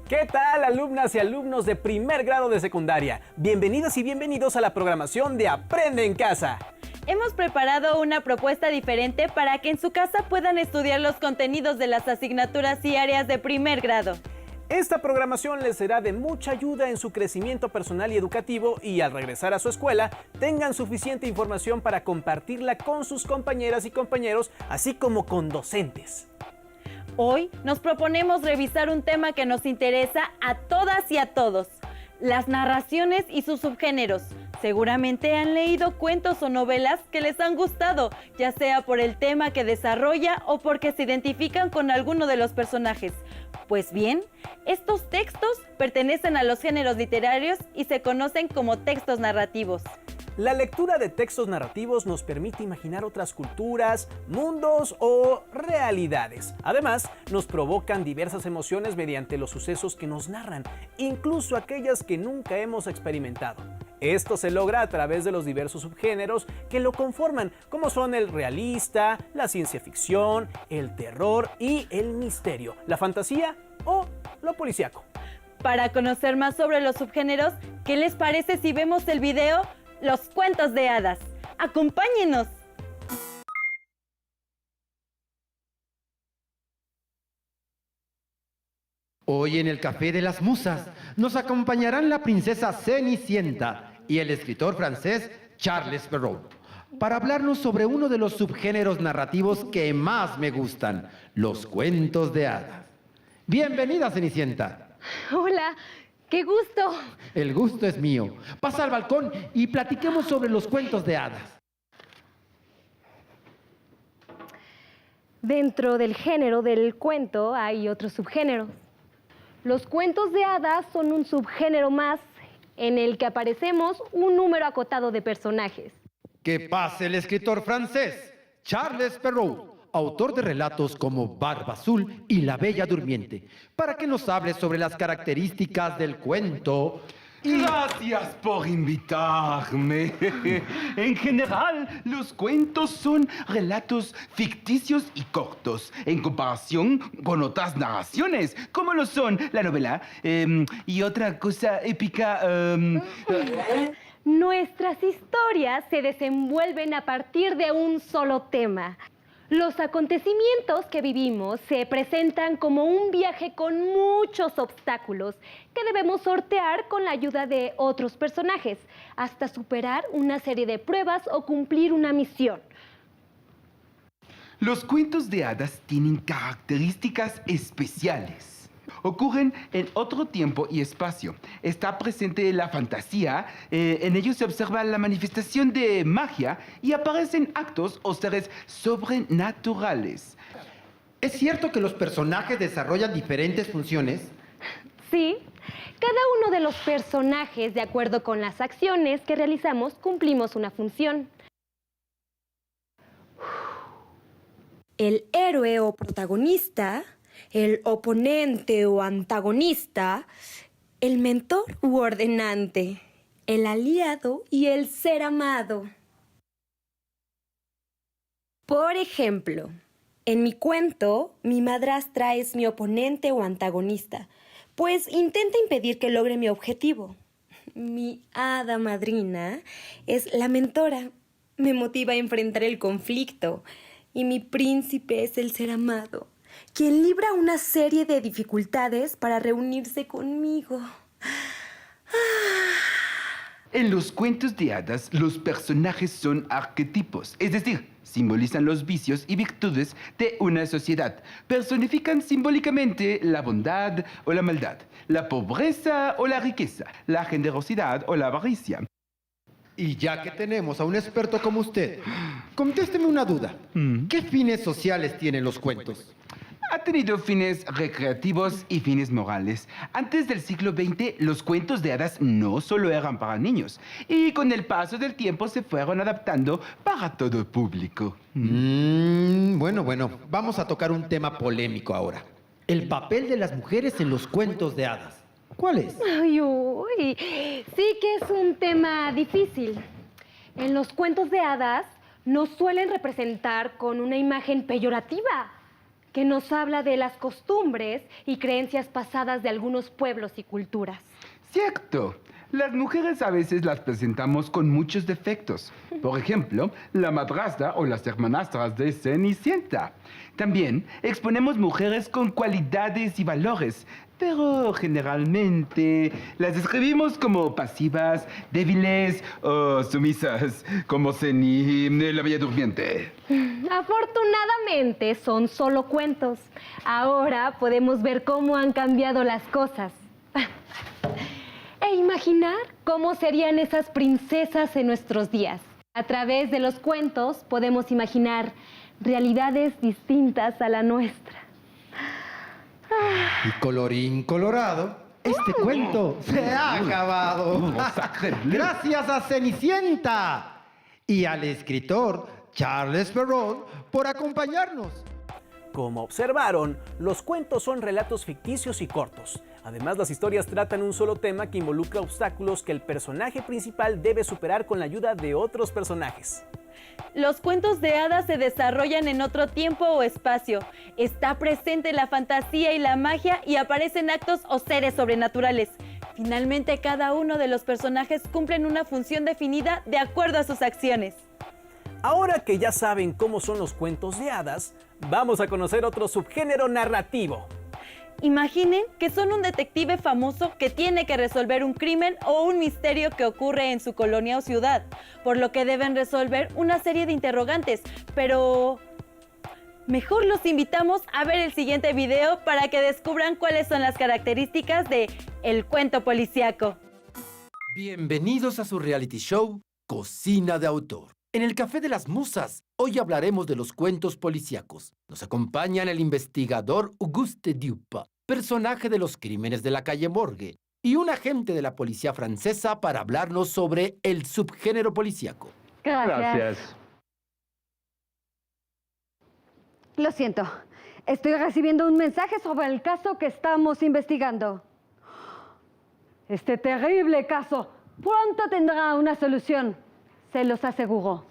¿Qué tal, alumnas y alumnos de primer grado de secundaria? Bienvenidas y bienvenidos a la programación de Aprende en Casa. Hemos preparado una propuesta diferente para que en su casa puedan estudiar los contenidos de las asignaturas y áreas de primer grado. Esta programación les será de mucha ayuda en su crecimiento personal y educativo y al regresar a su escuela tengan suficiente información para compartirla con sus compañeras y compañeros, así como con docentes. Hoy nos proponemos revisar un tema que nos interesa a todas y a todos: las narraciones y sus subgéneros. Seguramente han leído cuentos o novelas que les han gustado, ya sea por el tema que desarrolla o porque se identifican con alguno de los personajes. Pues bien, estos textos pertenecen a los géneros literarios y se conocen como textos narrativos. La lectura de textos narrativos nos permite imaginar otras culturas, mundos o realidades. Además, nos provocan diversas emociones mediante los sucesos que nos narran, incluso aquellas que nunca hemos experimentado. Esto se logra a través de los diversos subgéneros que lo conforman, como son el realista, la ciencia ficción, el terror y el misterio, la fantasía o lo policíaco. Para conocer más sobre los subgéneros, ¿qué les parece si vemos el video Los cuentos de hadas? ¡Acompáñenos! Hoy en el Café de las Musas nos acompañarán la princesa Cenicienta y el escritor francés Charles Perrault para hablarnos sobre uno de los subgéneros narrativos que más me gustan, los cuentos de hadas. Bienvenida, Cenicienta. Hola, qué gusto. El gusto es mío. Pasa al balcón y platiquemos sobre los cuentos de hadas. Dentro del género del cuento hay otros subgéneros. Los cuentos de hadas son un subgénero más en el que aparecemos un número acotado de personajes. Que pase el escritor francés Charles Perrault, autor de relatos como Barba Azul y La Bella Durmiente, para que nos hable sobre las características del cuento. Gracias por invitarme. En general, los cuentos son relatos ficticios y cortos, en comparación con otras narraciones, como lo son la novela y otra cosa épica. Nuestras historias se desenvuelven a partir de un solo tema. Los acontecimientos que vivimos se presentan como un viaje con muchos obstáculos que debemos sortear con la ayuda de otros personajes, hasta superar una serie de pruebas o cumplir una misión. Los cuentos de hadas tienen características especiales. Ocurren en otro tiempo y espacio. Está presente la fantasía, en ellos se observa la manifestación de magia y aparecen actos o seres sobrenaturales. ¿Es cierto que los personajes desarrollan diferentes funciones? Sí, cada uno de los personajes, de acuerdo con las acciones que realizamos, cumplimos una función. El héroe o protagonista, el oponente o antagonista, el mentor u ordenante, el aliado y el ser amado. Por ejemplo, en mi cuento, mi madrastra es mi oponente o antagonista, pues intenta impedir que logre mi objetivo. Mi hada madrina es la mentora, me motiva a enfrentar el conflicto, y mi príncipe es el ser amado, quien libra una serie de dificultades para reunirse conmigo. En los cuentos de hadas, los personajes son arquetipos, es decir, simbolizan los vicios y virtudes de una sociedad. Personifican simbólicamente la bondad o la maldad, la pobreza o la riqueza, la generosidad o la avaricia. Y ya que tenemos a un experto como usted, contésteme una duda. ¿Qué fines sociales tienen los cuentos? Ha tenido fines recreativos y fines morales. Antes del siglo XX, los cuentos de hadas no solo eran para niños, y con el paso del tiempo se fueron adaptando para todo público. Bueno, vamos a tocar un tema polémico ahora. El papel de las mujeres en los cuentos de hadas. ¿Cuál es? Ay, uy, sí que es un tema difícil. En los cuentos de hadas nos suelen representar con una imagen peyorativa. que nos habla de las costumbres y creencias pasadas de algunos pueblos y culturas. Cierto. Las mujeres a veces las presentamos con muchos defectos. Por ejemplo, la madrastra o las hermanastras de Cenicienta. También exponemos mujeres con cualidades y valores, pero generalmente las describimos como pasivas, débiles o sumisas, como Ceni, la Bella Durmiente. Afortunadamente son solo cuentos. Ahora podemos ver cómo han cambiado las cosas. E imaginar cómo serían esas princesas en nuestros días. A través de los cuentos podemos imaginar realidades distintas a la nuestra. Y colorín colorado, este cuento se ha acabado. Gracias a Cenicienta y al escritor Charles Perrault por acompañarnos. Como observaron, los cuentos son relatos ficticios y cortos. Además, las historias tratan un solo tema que involucra obstáculos que el personaje principal debe superar con la ayuda de otros personajes. Los cuentos de hadas se desarrollan en otro tiempo o espacio. Está presente la fantasía y la magia y aparecen actos o seres sobrenaturales. Finalmente, cada uno de los personajes cumplen una función definida de acuerdo a sus acciones. Ahora que ya saben cómo son los cuentos de hadas, vamos a conocer otro subgénero narrativo. Imaginen que son un detective famoso que tiene que resolver un crimen o un misterio que ocurre en su colonia o ciudad, por lo que deben resolver una serie de interrogantes, pero mejor los invitamos a ver el siguiente video para que descubran cuáles son las características de el cuento policíaco. Bienvenidos a su reality show, Cocina de Autor. En el Café de las Musas, hoy hablaremos de los cuentos policíacos. Nos acompañan el investigador Auguste Dupin, personaje de los crímenes de la calle Morgue, y un agente de la policía francesa para hablarnos sobre el subgénero policíaco. Gracias. Lo siento, estoy recibiendo un mensaje sobre el caso que estamos investigando. Este terrible caso pronto tendrá una solución, se los aseguro.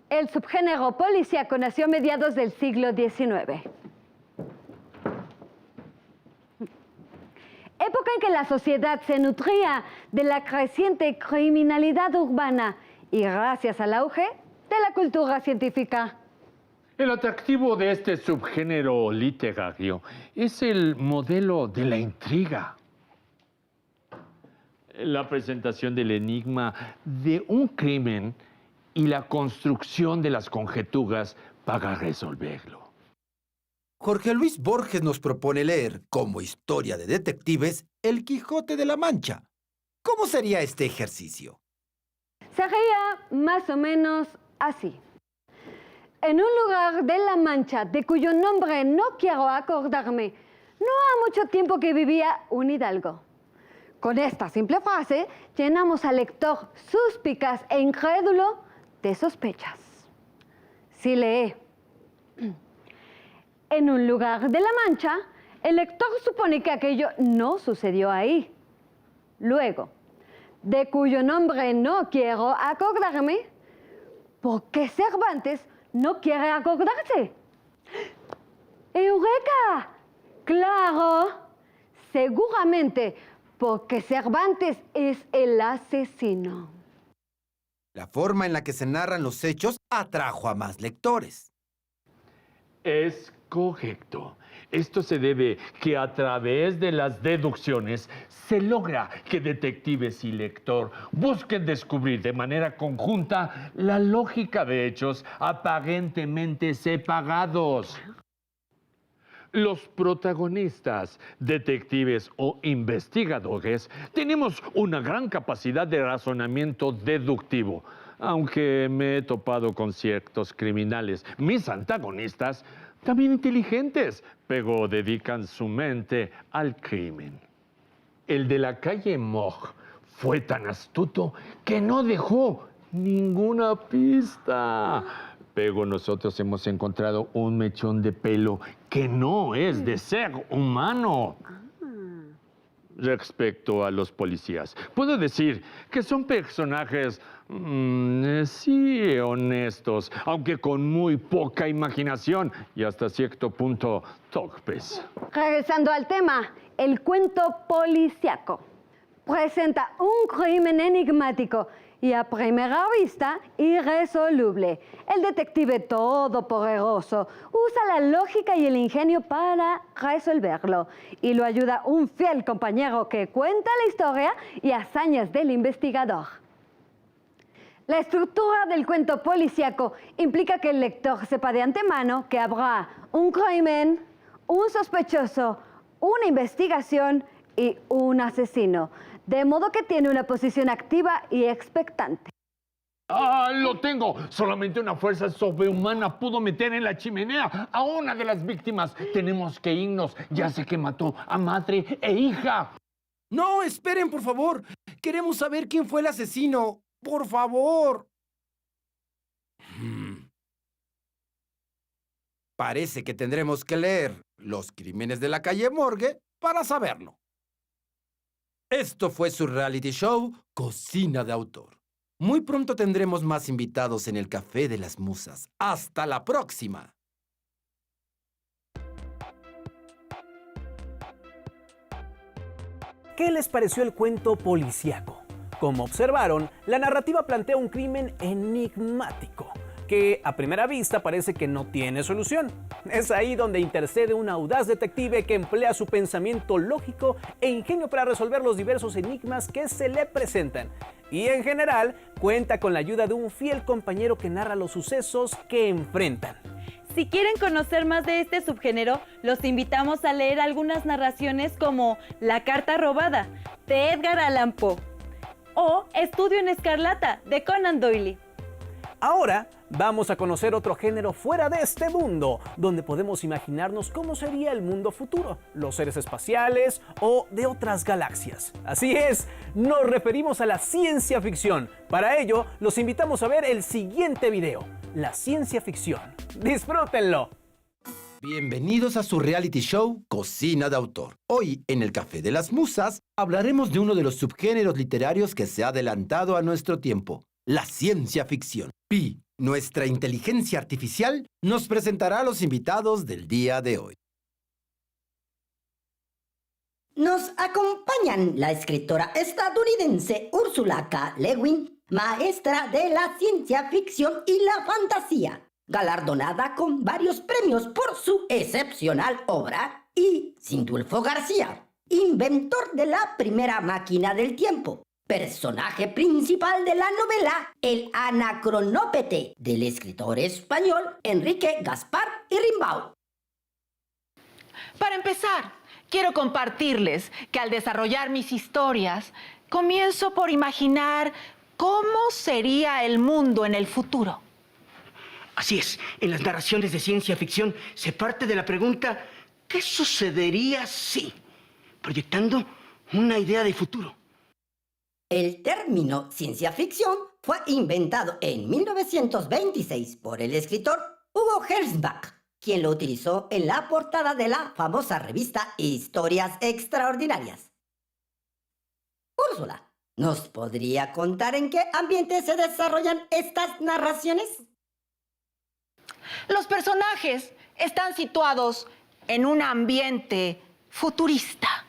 El subgénero policíaco nació a mediados del siglo XIX. Época en que la sociedad se nutría de la creciente criminalidad urbana y gracias al auge de la cultura científica. El atractivo de este subgénero literario es el modelo de la intriga. La presentación del enigma de un crimen y la construcción de las conjeturas para resolverlo. Jorge Luis Borges nos propone leer, como historia de detectives, El Quijote de la Mancha. ¿Cómo sería este ejercicio? Sería más o menos así. En un lugar de La Mancha, de cuyo nombre no quiero acordarme, no ha mucho tiempo que vivía un hidalgo. Con esta simple frase, llenamos al lector suspicaz e incrédulo de sospechas. Si lee en un lugar de La Mancha, el lector supone que aquello no sucedió ahí. Luego, de cuyo nombre no quiero acordarme, ¿por qué Cervantes no quiere acordarse? ¡Eureka! ¡Claro! Seguramente porque Cervantes es el asesino. La forma en la que se narran los hechos atrajo a más lectores. Es correcto. Esto se debe que a través de las deducciones se logra que detectives y lector busquen descubrir de manera conjunta la lógica de hechos aparentemente separados. Los protagonistas, detectives o investigadores, tenemos una gran capacidad de razonamiento deductivo, aunque me he topado con ciertos criminales, mis antagonistas, también inteligentes, pero dedican su mente al crimen. El de la calle Morgue fue tan astuto que no dejó ninguna pista. Pero nosotros hemos encontrado un mechón de pelo que no es de ser humano. respecto a los policías. Puedo decir que son personajes, sí, honestos, aunque con muy poca imaginación y hasta cierto punto torpes. Regresando al tema, el cuento policíaco presenta un crimen enigmático y a primera vista irresoluble. El detective todopoderoso usa la lógica y el ingenio para resolverlo y lo ayuda un fiel compañero que cuenta la historia y hazañas del investigador. La estructura del cuento policíaco implica que el lector sepa de antemano que habrá un crimen, un sospechoso, una investigación y un asesino, de modo que tiene una posición activa y expectante. ¡Ah, lo tengo! Solamente una fuerza sobrehumana pudo meter en la chimenea a una de las víctimas. Tenemos que irnos. Ya sé que mató a madre e hija. No, esperen, por favor. Queremos saber quién fue el asesino. Por favor. Parece que tendremos que leer Los crímenes de la calle Morgue para saberlo. Esto fue su reality show, Cocina de Autor. Muy pronto tendremos más invitados en el Café de las Musas. ¡Hasta la próxima! ¿Qué les pareció el cuento policíaco? Como observaron, la narrativa plantea un crimen enigmático, que a primera vista parece que no tiene solución. Es ahí donde intercede un audaz detective que emplea su pensamiento lógico e ingenio para resolver los diversos enigmas que se le presentan. Y en general, cuenta con la ayuda de un fiel compañero que narra los sucesos que enfrentan. Si quieren conocer más de este subgénero, los invitamos a leer algunas narraciones como La carta robada, de Edgar Allan Poe, o Estudio en Escarlata, de Conan Doyle. Ahora vamos a conocer otro género fuera de este mundo, donde podemos imaginarnos cómo sería el mundo futuro, los seres espaciales o de otras galaxias. Así es, nos referimos a la ciencia ficción. Para ello, los invitamos a ver el siguiente video, la ciencia ficción. ¡Disfrútenlo! Bienvenidos a su reality show Cocina de Autor. Hoy, en el Café de las Musas, hablaremos de uno de los subgéneros literarios que se ha adelantado a nuestro tiempo, la ciencia ficción. Pi, nuestra inteligencia artificial, nos presentará a los invitados del día de hoy. Nos acompañan la escritora estadounidense Ursula K. Le Guin, maestra de la ciencia ficción y la fantasía, galardonada con varios premios por su excepcional obra, y Sindulfo García, inventor de la primera máquina del tiempo, personaje principal de la novela El Anacronópete, del escritor español Enrique Gaspar y Rimbaud. Para empezar, quiero compartirles que al desarrollar mis historias, comienzo por imaginar cómo sería el mundo en el futuro. Así es, en las narraciones de ciencia ficción se parte de la pregunta ¿qué sucedería si? Proyectando una idea de futuro. El término ciencia ficción fue inventado en 1926 por el escritor Hugo Gernsback, quien lo utilizó en la portada de la famosa revista Historias Extraordinarias. Úrsula, ¿nos podría contar en qué ambiente se desarrollan estas narraciones? Los personajes están situados en un ambiente futurista.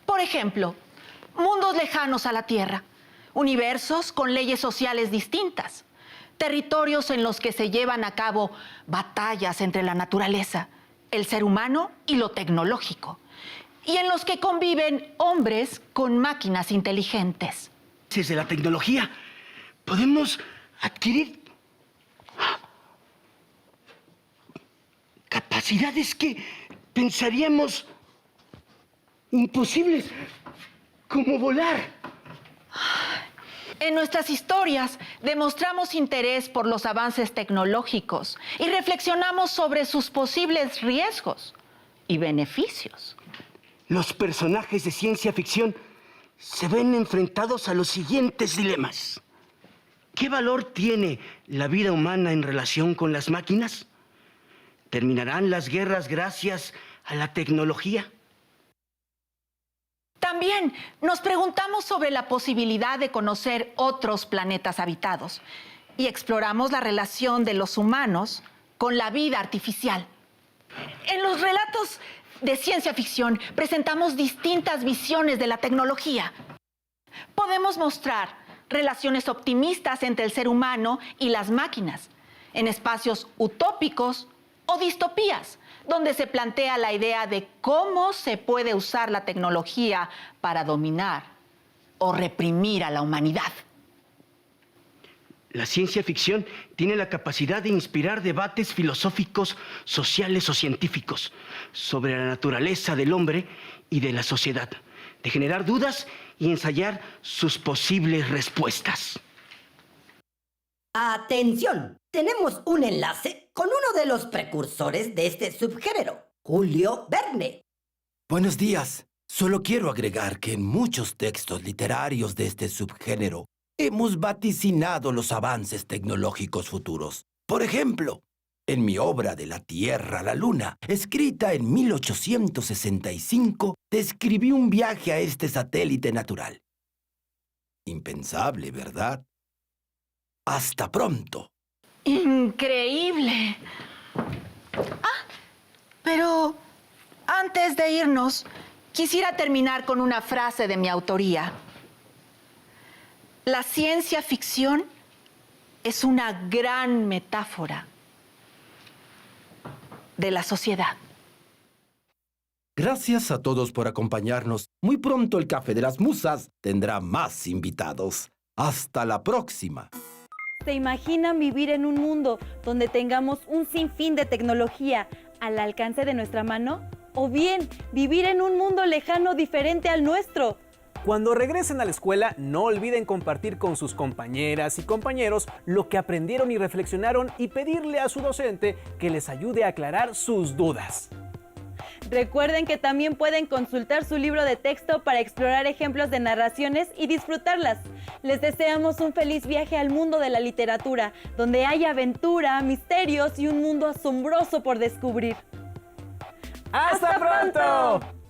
Por ejemplo, mundos lejanos a la Tierra, universos con leyes sociales distintas, territorios en los que se llevan a cabo batallas entre la naturaleza, el ser humano y lo tecnológico, y en los que conviven hombres con máquinas inteligentes. Desde la tecnología podemos adquirir capacidades que pensaríamos imposibles, como volar. En nuestras historias demostramos interés por los avances tecnológicos y reflexionamos sobre sus posibles riesgos y beneficios. Los personajes de ciencia ficción se ven enfrentados a los siguientes dilemas. ¿Qué valor tiene la vida humana en relación con las máquinas? ¿Terminarán las guerras gracias a la tecnología. También nos preguntamos sobre la posibilidad de conocer otros planetas habitados y exploramos la relación de los humanos con la vida artificial. En los relatos de ciencia ficción presentamos distintas visiones de la tecnología. Podemos mostrar relaciones optimistas entre el ser humano y las máquinas, en espacios utópicos o distopías, donde se plantea la idea de cómo se puede usar la tecnología para dominar o reprimir a la humanidad. La ciencia ficción tiene la capacidad de inspirar debates filosóficos, sociales o científicos sobre la naturaleza del hombre y de la sociedad, de generar dudas y ensayar sus posibles respuestas. Atención, tenemos un enlace con uno de los precursores de este subgénero, Julio Verne. Buenos días. Solo quiero agregar que en muchos textos literarios de este subgénero hemos vaticinado los avances tecnológicos futuros. Por ejemplo, en mi obra De la Tierra a la Luna, escrita en 1865, describí un viaje a este satélite natural. Impensable, ¿verdad? ¡Hasta pronto! ¡Increíble! Pero antes de irnos, quisiera terminar con una frase de mi autoría. La ciencia ficción es una gran metáfora de la sociedad. Gracias a todos por acompañarnos. Muy pronto el Café de las Musas tendrá más invitados. ¡Hasta la próxima! ¿Se imaginan vivir en un mundo donde tengamos un sinfín de tecnología al alcance de nuestra mano? ¿O bien vivir en un mundo lejano diferente al nuestro? Cuando regresen a la escuela, no olviden compartir con sus compañeras y compañeros lo que aprendieron y reflexionaron y pedirle a su docente que les ayude a aclarar sus dudas. Recuerden que también pueden consultar su libro de texto para explorar ejemplos de narraciones y disfrutarlas. Les deseamos un feliz viaje al mundo de la literatura, donde hay aventura, misterios y un mundo asombroso por descubrir. ¡Hasta pronto!